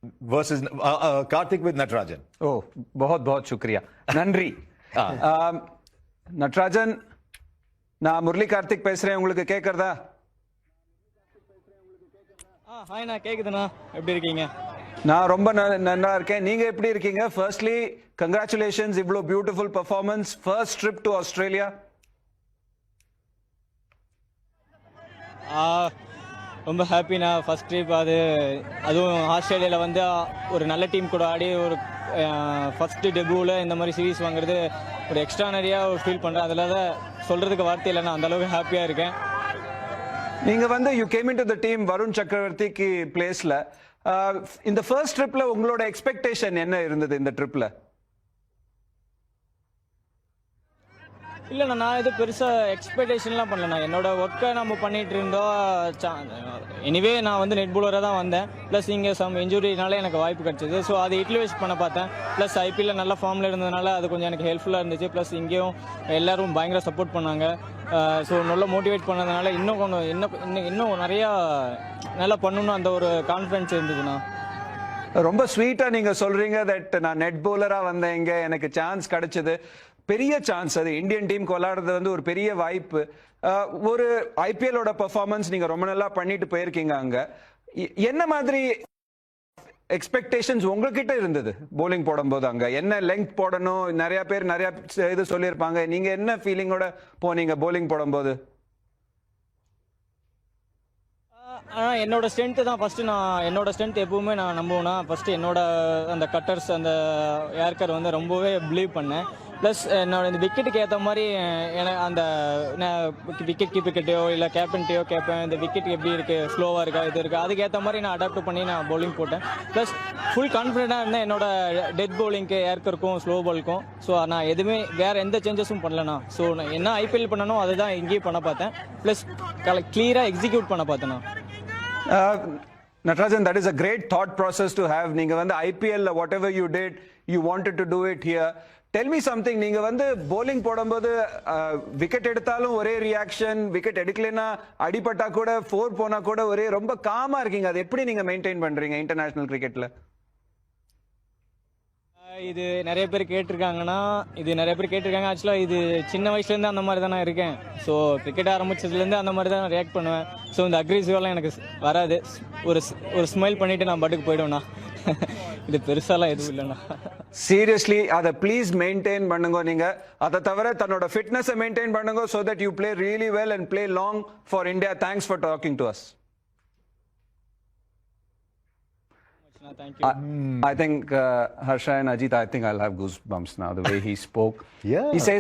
versus Karthik with Natarajan. ஓ बहुत बहुत शुक्रिया நன்றி நட்ராஜன் நான் முரளி கார்த்திக் பேசுறேன் உங்களுக்கு கேக்குறதா ஹாய் நான் கேக்குதுண்ணா எப்படி இருக்கீங்க நான் ரொம்ப நல்லா இருக்கேன் நீங்க எப்படி இருக்கீங்க ஃபர்ஸ்ட்லி கங்க்ராச்சுலேஷன்ஸ் இவ்வளோ beautiful performance first trip to Australia ரொம்ப ஹாப்பிண்ணா ஃபர்ஸ்ட் ட்ரிப் அதுவும் ஆஸ்திரேலியாவில் வந்து ஒரு நல்ல டீம் கூட ஆடி ஒரு ஃபர்ஸ்ட் டெபியூவில் இந்த மாதிரி சீரீஸ் வாங்குறது ஒரு எக்ஸ்ட்ரானரியாக ஃபீல் பண்ணுறேன் அதில் தான் சொல்கிறதுக்கு வார்த்தை இல்லைண்ணா அந்தளவுக்கு ஹாப்பியாக இருக்கேன் நீங்க வந்து you came in to the team Varun சக்கரவர்த்திக்கு பிளேஸ்ல இந்த ஃபர்ஸ்ட் ட்ரிப்ல உங்களோட எக்ஸ்பெக்டேஷன் என்ன இருந்தது இந்த ட்ரிப்ல இல்லைண்ணா நான் எதுவும் பெருசாக எக்ஸ்பெக்டேஷன்லாம் பண்ணலண்ணா என்னோட ஒர்க்கை நம்ம பண்ணிகிட்டு இருந்தோம் எனிவே நான் வந்து நெட் பவுலராக தான் வந்தேன் ப்ளஸ் இங்கே சம் இன்ஜுரினால எனக்கு வாய்ப்பு கிடச்சிது ஸோ அதை யூட்டிலைஸ் பண்ண பார்த்தேன் ப்ளஸ் ஐபிஎல்ல நல்ல ஃபார்மில் இருந்ததுனால அது கொஞ்சம் எனக்கு ஹெல்ப்ஃபுல்லாக இருந்துச்சு ப்ளஸ் இங்கேயும் எல்லாரும் பயங்கர சப்போர்ட் பண்ணாங்க ஸோ நல்லா மோட்டிவேட் பண்ணதுனால இன்னும் கொஞ்சம் இன்னும் நிறையா நல்லா பண்ணணும்னு அந்த ஒரு கான்ஃபிடன்ஸ் இருந்ததுண்ணா ரொம்ப ஸ்வீட்டா நீங்க சொல்றீங்க தட் நான் நெட் பவுலரா வந்தேன் இங்க எனக்கு சான்ஸ் கிடைச்சது பெரிய சான்ஸ் அது இந்தியன் டீமுக்கு விளையாடுறது வந்து ஒரு பெரிய வாய்ப்பு ஒரு ஐபிஎல்லோட பெர்ஃபார்மன்ஸ் நீங்க ரொம்ப நல்லா பண்ணிட்டு போயிருக்கீங்க அங்க என்ன மாதிரி எக்ஸ்பெக்டேஷன்ஸ் உங்ககிட்ட இருந்தது போலிங் போடும்போது அங்க என்ன லெங்க் போடணும் நிறைய பேர் நிறைய இது சொல்லியிருப்பாங்க நீங்க என்ன ஃபீலிங்கோட போனீங்க போலிங் போடும்போது என்னோட ஸ்ட்ரென்த்து தான் ஃபஸ்ட்டு என்னோட ஸ்ட்ரென்த் எப்பவுமே நான் நம்புவேன்னா ஃபஸ்ட்டு என்னோட அந்த கட்டர்ஸ் அந்த ஏர்கர் வந்து ரொம்பவே பிலீவ் பண்ணேன் ப்ளஸ் என்னோட இந்த விக்கெட்டுக்கு ஏற்ற மாதிரி எனக்கு அந்த விக்கெட் கீப்பர்கிட்டையோ இல்லை கேப்டன்ட்டையோ கேட்பேன் இந்த விக்கெட் எப்படி இருக்குது ஸ்லோவாக இருக்கா இது இருக்குது அதுக்கேற்ற மாதிரி நான் அடாப்ட் பண்ணி நான் பவுலிங் போட்டேன் ப்ளஸ் ஃபுல் கான்ஃபிடென்ட்டாக இருந்தேன் என்னோட டெத் பவுலிங்க்கு ஏர்க்கருக்கும் ஸ்லோ பாலுக்கும் ஸோ நான் எதுவுமே வேறு எந்த சேஞ்சஸும் பண்ணலண்ணா ஸோ நான் என்ன ஐபிஎல் பண்ணணும் அதை தான் இங்கேயும் பண்ண பார்த்தேன் ப்ளஸ் கிளியராக எக்ஸிக்யூட் பண்ண பார்த்தேண்ணா Natarajan, that is a great thought process to have. நீங்க வந்து IPL whatever you did, you wanted to do it here. Tell me something. நீங்க வந்து bowling போடும்போது விக்கெட் எடுத்தாலும் ஒரே ரியாக்ஷன் விக்கெட் எடுக்கலைன்னா அடிபட்டா கூட 4 போனா கூட ஒரே ரொம்ப காமா இருக்கீங்க அது எப்படி நீங்க மெயின்டைன் பண்றீங்க இன்டர்நேஷனல் கிரிக்கெட்ல இது நிறைய பேர் கேட்டிருக்காங்கன்னா ஆக்சுவலாக இது சின்ன வயசுலேருந்து அந்த மாதிரி தான் நான் இருக்கேன் ஸோ கிரிக்கெட் ஆரம்பிச்சதுலேருந்து அந்த மாதிரி தான் நான் ரியாக்ட் பண்ணுவேன் ஸோ இந்த அக்ரெசிவெல்லாம் எனக்கு வராது ஒரு ஸ்மைல் பண்ணிவிட்டு நான் பாட்டுக்கு போயிடுவேண்ணா இது பெருசாலாம் எதுவும் இல்லைண்ணா சீரியஸ்லி அதை ப்ளீஸ் மெயின்டைன் பண்ணுங்க நீங்க அதை தவிர தன்னோட ஃபிட்னஸை மெயின்டைன் பண்ணுங்க so that you play really well and play long for India thanks for talking to us Thank you. I think Harsha and Ajit, I think I'll have goosebumps now the way he spoke. Yeah. He says